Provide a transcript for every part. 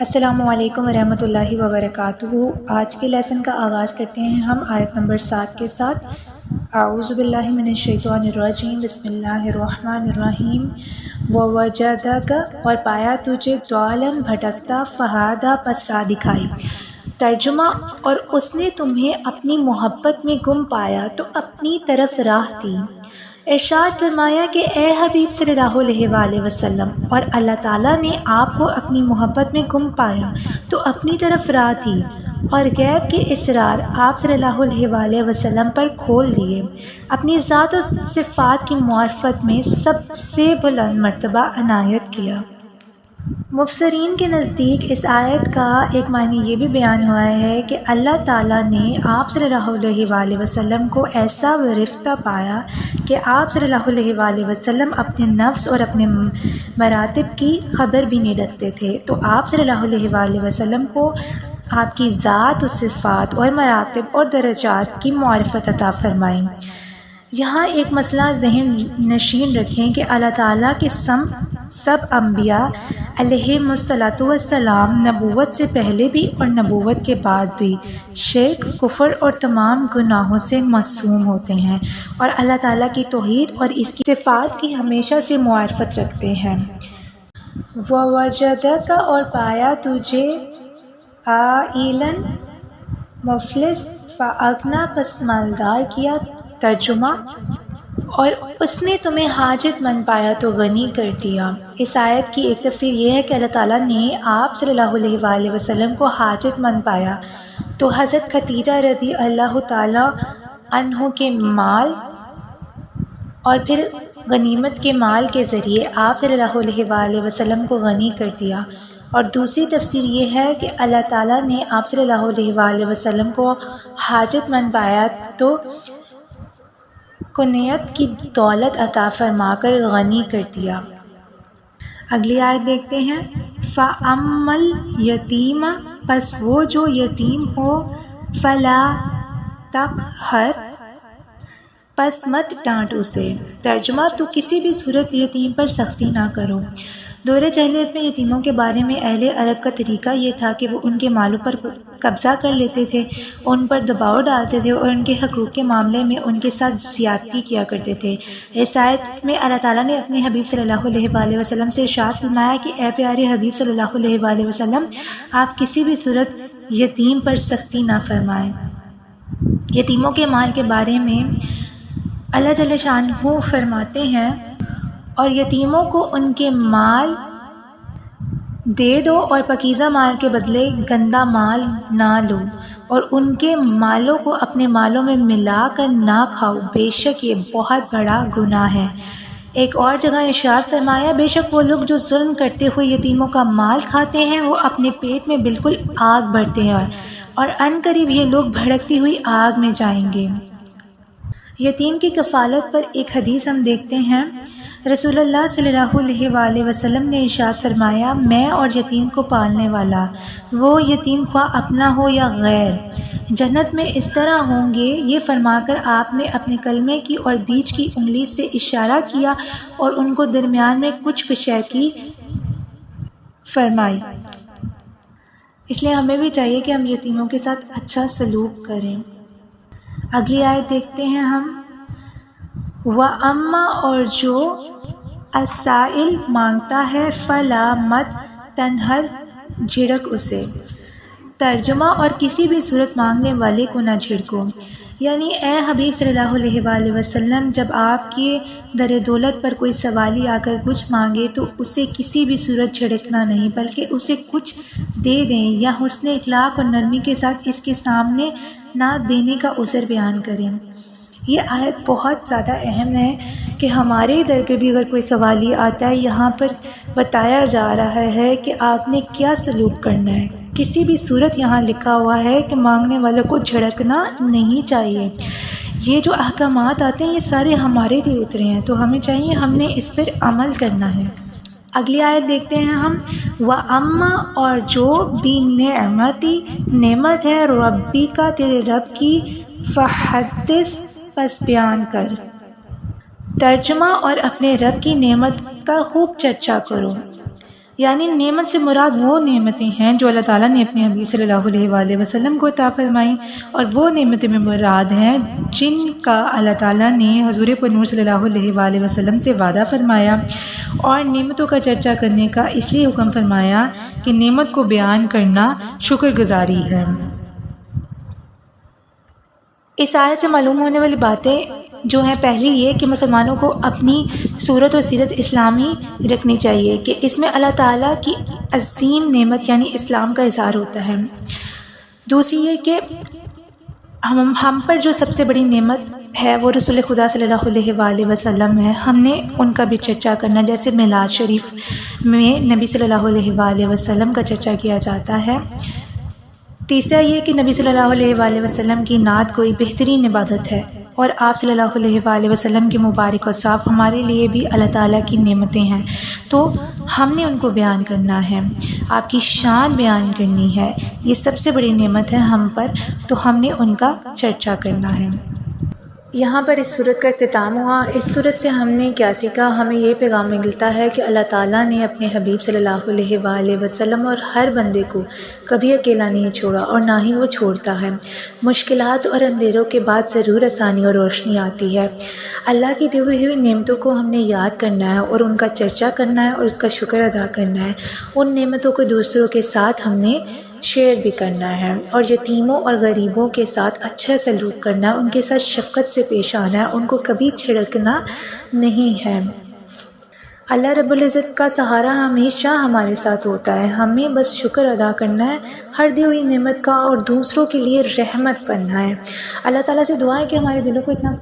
السلام علیکم ورحمۃ اللہ وبرکاتہ۔ آج کے لیسن کا آغاز کرتے ہیں ہم آیت نمبر 7 کے ساتھ۔ اعوذ باللہ من الشیطان الرجیم، بسم اللہ الرحمن الرحیم۔ ووجدک، اور پایا تجھے ضالن بھٹکتا، فہدیٰ، پس راہ دکھائی۔ ترجمہ، اور اس نے تمہیں اپنی محبت میں گم پایا تو اپنی طرف راہ دی۔ ارشاد فرمایا کہ اے حبیب صلی اللہ علیہ وآلہ وسلم، اور اللہ تعالیٰ نے آپ کو اپنی محبت میں گم پایا تو اپنی طرف راہ دی، اور غیب کے اسرار آپ صلی اللہ علیہ وآلہ وسلم پر کھول دیے، اپنی ذات و صفات کی معرفت میں سب سے بلند مرتبہ عنایت کیا۔ مفسرین کے نزدیک اس آیت کا ایک معنی یہ بھی بیان ہوا ہے کہ اللہ تعالیٰ نے آپ صلی اللہ علیہ وآلہ وسلم کو ایسا ورفتہ پایا کہ آپ صلی اللہ علیہ وآلہ وسلم اپنے نفس اور اپنے مراتب کی خبر بھی نہیں رکھتے تھے، تو آپ صلی اللہ علیہ وآلہ وسلم کو آپ کی ذات و صفات اور مراتب اور درجات کی معرفت عطا فرمائی۔ یہاں ایک مسئلہ ذہن نشین رکھیں کہ اللہ تعالیٰ کے سب انبیاء علیہم الصلاۃ والسلام نبوت سے پہلے بھی اور نبوت کے بعد بھی شرک، کفر اور تمام گناہوں سے معصوم ہوتے ہیں، اور اللہ تعالیٰ کی توحید اور اس کی صفات کی ہمیشہ سے معرفت رکھتے ہیں۔ ووجدک، اور پایا تجھے عائلاً مفلس، فاغنیٰ، پس مالدار کیا۔ ترجمہ، اور اس نے تمہیں حاجت مند پایا تو غنی کر دیا۔ اس آیت کی ایک تفسیر یہ ہے کہ اللہ تعالیٰ نے آپ صلی اللہ علیہ وآلہ وسلم کو حاجت مند پایا تو حضرت خدیجہ رضی اللہ تعالیٰ عنہ کے مال اور پھر غنیمت کے مال کے ذریعے آپ صلی اللہ علیہ وآلہ وسلم کو غنی کر دیا، اور دوسری تفسیر یہ ہے کہ اللہ تعالیٰ نے آپ صلی اللہ علیہ وآلہ وسلم کو حاجت مند پایا تو کنیت کی دولت عطا فرما کر غنی کر دیا۔ اگلی آیت دیکھتے ہیں۔ فَأَمَّا الْيَتِيمَ، پس وہ جو یتیم ہو، فَلَا تَقْهَرْ، پس مت ڈانٹ اسے۔ ترجمہ، تو کسی بھی صورت یتیم پر سختی نہ کرو۔ دور جاہلیت میں یتیموں کے بارے میں اہل عرب کا طریقہ یہ تھا کہ وہ ان کے مالوں پر قبضہ کر لیتے تھے، ان پر دباؤ ڈالتے تھے اور ان کے حقوق کے معاملے میں ان کے ساتھ زیادتی کیا کرتے تھے۔ اس آیت میں اللہ تعالیٰ نے اپنے حبیب صلی اللہ علیہ وآلہ وسلم سے ارشاد فرمایا کہ اے پیارے حبیب صلی اللہ علیہ وآلہ وسلم، آپ کسی بھی صورت یتیم پر سختی نہ فرمائیں۔ یتیموں کے مال کے بارے میں اللہ جل شانہ فرماتے ہیں، اور یتیموں کو ان کے مال دے دو اور پاکیزہ مال کے بدلے گندا مال نہ لو، اور ان کے مالوں کو اپنے مالوں میں ملا کر نہ کھاؤ، بے شک یہ بہت بڑا گناہ ہے۔ ایک اور جگہ ارشاد فرمایا، بے شک وہ لوگ جو ظلم کرتے ہوئے یتیموں کا مال کھاتے ہیں وہ اپنے پیٹ میں بالکل آگ بھرتے ہیں، اور ان قریب یہ لوگ بھڑکتی ہوئی آگ میں جائیں گے۔ یتیم کی کفالت پر ایک حدیث ہم دیکھتے ہیں۔ رسول اللہ صلی اللہ علیہ وآلہ وسلم نے ارشاد فرمایا، میں اور یتیم کو پالنے والا، وہ یتیم خواہ اپنا ہو یا غیر، جنت میں اس طرح ہوں گے۔ یہ فرما کر آپ نے اپنے کلمے کی اور بیچ کی انگلی سے اشارہ کیا اور ان کو درمیان میں کچھ کشیدگی فرمائی۔ اس لیے ہمیں بھی چاہیے کہ ہم یتیموں کے ساتھ اچھا سلوک کریں۔ اگلی آیت دیکھتے ہیں ہم۔ وَأَمَّا، اور جو السائل مانگتا ہے، فَلَا مت تنہر، جھڑک اسے۔ ترجمہ، اور کسی بھی صورت مانگنے والے کو نہ جھڑکو۔ یعنی اے حبیب صلی اللہ علیہ وآلہ وسلم، جب آپ کے در دولت پر کوئی سوالی آ کر کچھ مانگے تو اسے کسی بھی صورت جھڑکنا نہیں، بلکہ اسے کچھ دے دیں یا حسن اخلاق اور نرمی کے ساتھ اس کے سامنے نہ دینے کا عذر بیان کریں۔ یہ آیت بہت زیادہ اہم ہے کہ ہمارے ادھر پہ بھی اگر کوئی سوالی آتا ہے، یہاں پر بتایا جا رہا ہے کہ آپ نے کیا سلوک کرنا ہے۔ کسی بھی صورت یہاں لکھا ہوا ہے کہ مانگنے والوں کو جھڑکنا نہیں چاہیے۔ یہ جو احکامات آتے ہیں یہ سارے ہمارے لیے اترے ہیں، تو ہمیں چاہیے ہم نے اس پر عمل کرنا ہے۔ اگلی آیت دیکھتے ہیں ہم۔ وَأَمَّا، اور جو بھی نعمت ہے ربی کا، تیرے رب کی، فحدث، پس بیان کر۔ ترجمہ، اور اپنے رب کی نعمت کا خوب چرچا کرو۔ یعنی نعمت سے مراد وہ نعمتیں ہیں جو اللہ تعالیٰ نے اپنے حبیب صلی اللہ علیہ وآلہ وسلم کو عطا فرمائیں، اور وہ نعمتیں میں مراد ہیں جن کا اللہ تعالیٰ نے حضور پر نور صلی اللہ علیہ وآلہ وسلم سے وعدہ فرمایا، اور نعمتوں کا چرچا کرنے کا اس لیے حکم فرمایا کہ نعمت کو بیان کرنا شکر گزاری ہے۔ اس آیت سے معلوم ہونے والی باتیں جو ہیں، پہلی یہ کہ مسلمانوں کو اپنی صورت و سیرت اسلامی رکھنی چاہیے کہ اس میں اللہ تعالیٰ کی عظیم نعمت یعنی اسلام کا اظہار ہوتا ہے۔ دوسری یہ کہ ہم پر جو سب سے بڑی نعمت ہے وہ رسول خدا صلی اللہ علیہ وآلہ وسلم ہے، ہم نے ان کا بھی چرچا کرنا، جیسے میلاد شریف میں نبی صلی اللہ علیہ وآلہ وسلم کا چرچا کیا جاتا ہے۔ تیسرا یہ کہ نبی صلی اللہ علیہ وآلہ وسلم کی نعت کوئی بہترین عبادت ہے، اور آپ صلی اللہ علیہ وآلہ وسلم کے مبارک اور صاف ہمارے لیے بھی اللہ تعالیٰ کی نعمتیں ہیں، تو ہم نے ان کو بیان کرنا ہے، آپ کی شان بیان کرنی ہے، یہ سب سے بڑی نعمت ہے ہم پر، تو ہم نے ان کا چرچا کرنا ہے۔ یہاں پر اس صورت کا اختتام ہوا۔ اس صورت سے ہم نے کیا سیکھا؟ ہمیں یہ پیغام ملتا ہے کہ اللہ تعالیٰ نے اپنے حبیب صلی اللہ علیہ وآلہ وسلم اور ہر بندے کو کبھی اکیلا نہیں چھوڑا، اور نہ ہی وہ چھوڑتا ہے۔ مشکلات اور اندھیروں کے بعد ضرور آسانی اور روشنی آتی ہے۔ اللہ کی دی ہوئی نعمتوں کو ہم نے یاد کرنا ہے، اور ان کا چرچا کرنا ہے، اور اس کا شکر ادا کرنا ہے۔ ان نعمتوں کو دوسروں کے ساتھ ہم نے شیئر بھی کرنا ہے، اور یتیموں اور غریبوں کے ساتھ اچھا سلوک کرنا ہے، ان کے ساتھ شفقت سے پیش آنا ہے، ان کو کبھی چھڑکنا نہیں ہے۔ اللہ رب العزت کا سہارا ہمیشہ ہمارے ساتھ ہوتا ہے، ہمیں بس شکر ادا کرنا ہے ہر دی ہوئی نعمت کا، اور دوسروں کے لیے رحمت بننا ہے۔ اللہ تعالیٰ سے دعا ہے کہ ہمارے دلوں کو اتنا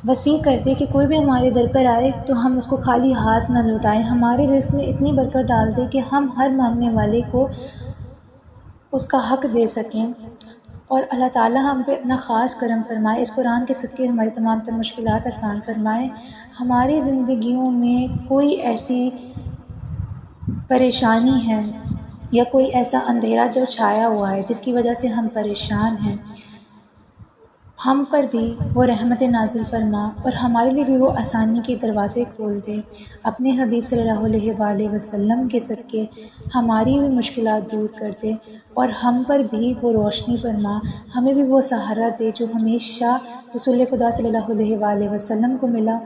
وسیع کر دے کہ کوئی بھی ہمارے در پر آئے تو ہم اس کو خالی ہاتھ نہ لوٹائیں، ہمارے رزق میں اتنی برکت ڈال دے کہ ہم ہر مانگنے والے کو اس کا حق دے سکیں، اور اللہ تعالیٰ ہم پہ اپنا خاص کرم فرمائے، اس قرآن کے صدقے ہماری تمام تر مشکلات آسان فرمائے، ہماری زندگیوں میں کوئی ایسی پریشانی ہے یا کوئی ایسا اندھیرا جو چھایا ہوا ہے جس کی وجہ سے ہم پریشان ہیں، ہم پر بھی وہ رحمت نازل فرما، اور ہمارے لیے بھی وہ آسانی کے دروازے کھول دے، اپنے حبیب صلی اللہ علیہ وآلہ وسلم کے صدقے ہماری بھی مشکلات دور کر دے، اور ہم پر بھی وہ روشنی فرما، ہمیں بھی وہ سہارا دے جو ہمیشہ رسول خدا صلی اللہ علیہ وآلہ وسلم کو ملا۔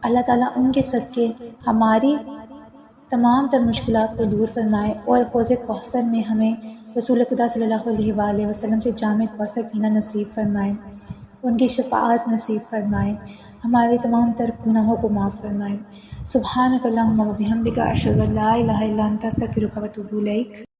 اللہ تعالیٰ ان کے صدقے ہماری تمام تر مشکلات کو دور فرمائے، اور حوض کوثر میں ہمیں رسول خدا صلی اللہ علیہ وآلہ وسلم سے جام کوثر پینا نصیب فرمائے، ان کی شفاعت نصیب فرمائے، ہمارے تمام تر گناہوں کو معاف فرمائے۔ سبحانک اللہم و بحمدک، اشہد ان لا الہ الا انت، استغفرک و اتوب الیک۔